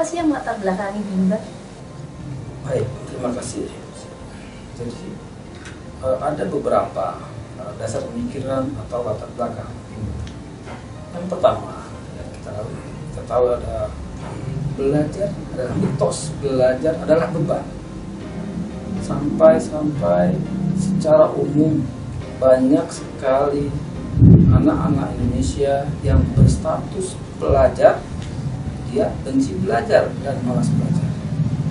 sih yang latar belakangi Bimba? Baik, terima kasih. Jadi ada beberapa dasar pemikiran atau latar belakang. Yang pertama, yang kita tahu ada belajar adalah mitos, belajar adalah beban. Sampai secara umum banyak sekali anak-anak Indonesia yang berstatus pelajar, dia benci belajar dan malas belajar.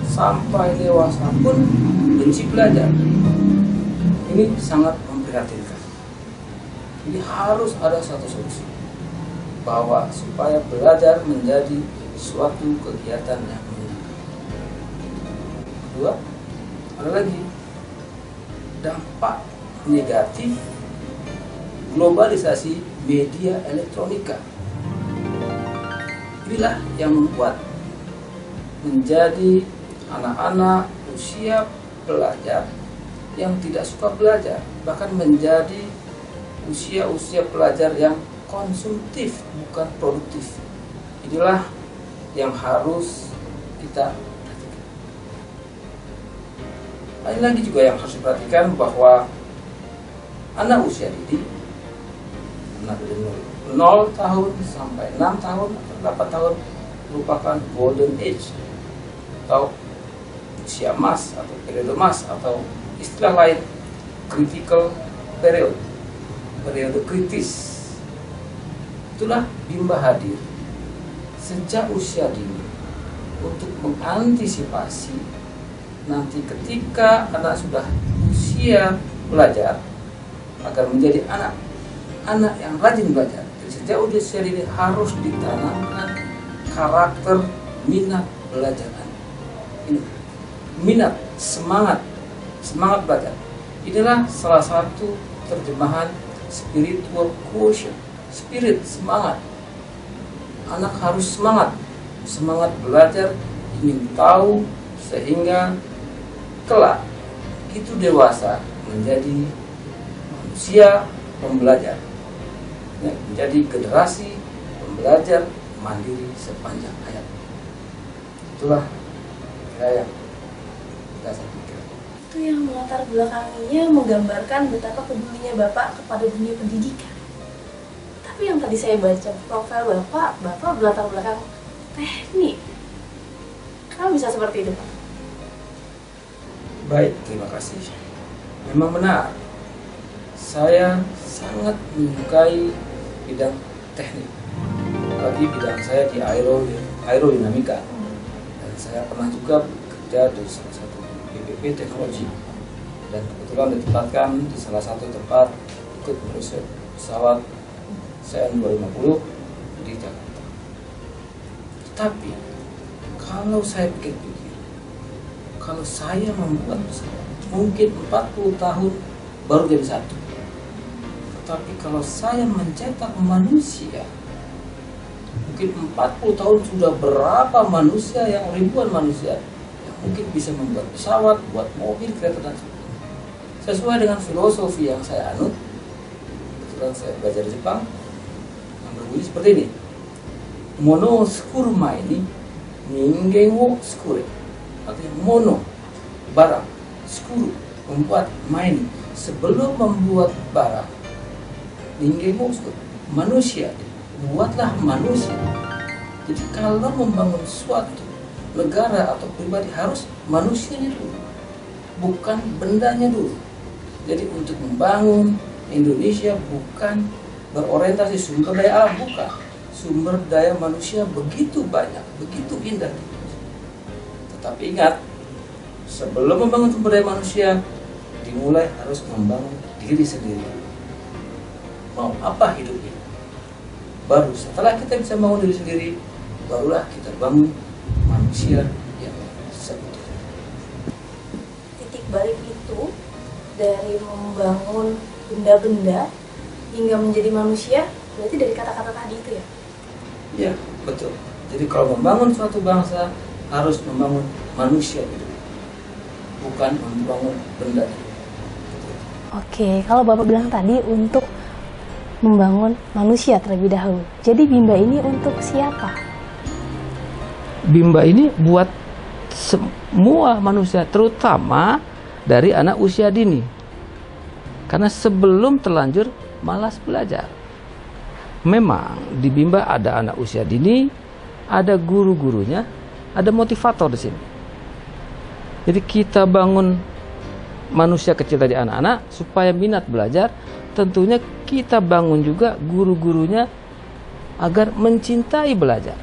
Sampai dewasa pun benci belajar. Ini sangat memprihatinkan. Jadi harus ada satu solusi bahwa supaya belajar menjadi suatu kegiatan yang menyenangkan. Kedua, ada lagi dampak negatif globalisasi media elektronika. Inilah yang membuat menjadi anak-anak usia pelajar yang tidak suka belajar, bahkan menjadi usia pelajar yang konsumtif bukan produktif. Inilah yang harus kita perhatikan. Lain lagi juga yang harus diperhatikan bahwa anak usia dini, anak dari 0 tahun sampai 6 tahun atau 8 tahun merupakan golden age atau usia emas atau periode emas, atau istilah lain critical period, periode kritis. Itulah Bimba hadir sejak usia dini untuk mengantisipasi nanti ketika anak sudah usia belajar agar menjadi anak yang rajin belajar. Jadi sejak usia dini harus ditanamkan karakter minat belajar. Ini minat, semangat belajar. Inilah salah satu terjemahan spiritual quotient, spirit, semangat. Anak harus semangat belajar, ingin tahu, sehingga kelak itu dewasa menjadi manusia pembelajar, menjadi generasi pembelajar mandiri sepanjang hayat. Itulah yang dasar pikiran. Itu yang latar belakanginya menggambarkan betapa pedulinya Bapak kepada dunia pendidikan. Tapi yang tadi saya baca profil Bapak berlatar belakang teknik. Kenapa bisa seperti itu, Pak? Baik, terima kasih. Memang benar, saya sangat menyukai bidang teknik. Apalagi bidang saya di aerodinamika. Dan saya pernah juga bekerja di salah satu BPP teknologi. Dan kebetulan ditempatkan di salah satu tempat ikut meriset pesawat CN 250 di Jakarta. Tapi kalau saya pikir-pikir, kalau saya membuat pesawat mungkin 40 tahun baru jadi satu. Tetapi kalau saya mencetak manusia, mungkin 40 tahun sudah berapa manusia, yang ribuan manusia yang mungkin bisa membuat pesawat, buat mobil, kereta dan sebagainya. Sesuai dengan filosofi yang saya anut, kebetulan saya belajar di Jepang, yang berbunyi seperti ini: mono skurma ini ningen wo skure. Artinya mono, barang, skuru, membuat, main. Sebelum membuat barang, ningen wo skure, manusia, buatlah manusia. Jadi kalau membangun suatu negara atau pribadi harus manusianya dulu, bukan bendanya dulu. Jadi untuk membangun Indonesia bukan berorientasi sumber daya alam, bukan. Sumber daya manusia begitu banyak, begitu indah. Tetapi ingat, sebelum membangun sumber daya manusia, dimulai harus membangun diri sendiri. Mau apa hidup ini? Baru setelah kita bisa bangun diri sendiri, barulah kita bangun manusia yang seutuhnya. Titik balik itu dari membangun benda-benda hingga menjadi manusia, berarti dari kata-kata tadi itu ya? Ya, betul. Jadi kalau membangun suatu bangsa harus membangun manusia itu, bukan membangun benda. Oke, kalau Bapak bilang tadi untuk membangun manusia terlebih dahulu. Jadi Bimba ini untuk siapa? Bimba ini buat semua manusia, terutama dari anak usia dini. Karena sebelum terlanjur malas belajar. Memang di Bimba ada anak usia dini, ada guru-gurunya, ada motivator di sini. Jadi kita bangun manusia kecil tadi, anak-anak, supaya minat belajar. Tentunya kita bangun juga guru-gurunya agar mencintai belajar.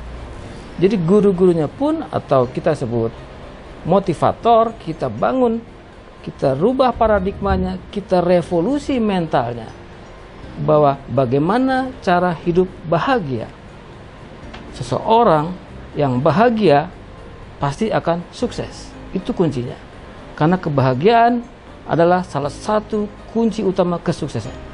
Jadi guru-gurunya pun, atau kita sebut motivator, kita bangun, kita rubah paradigmanya, kita revolusi mentalnya, bahwa bagaimana cara hidup bahagia. Seseorang yang bahagia pasti akan sukses. Itu kuncinya. Karena kebahagiaan adalah salah satu kunci utama kesuksesan.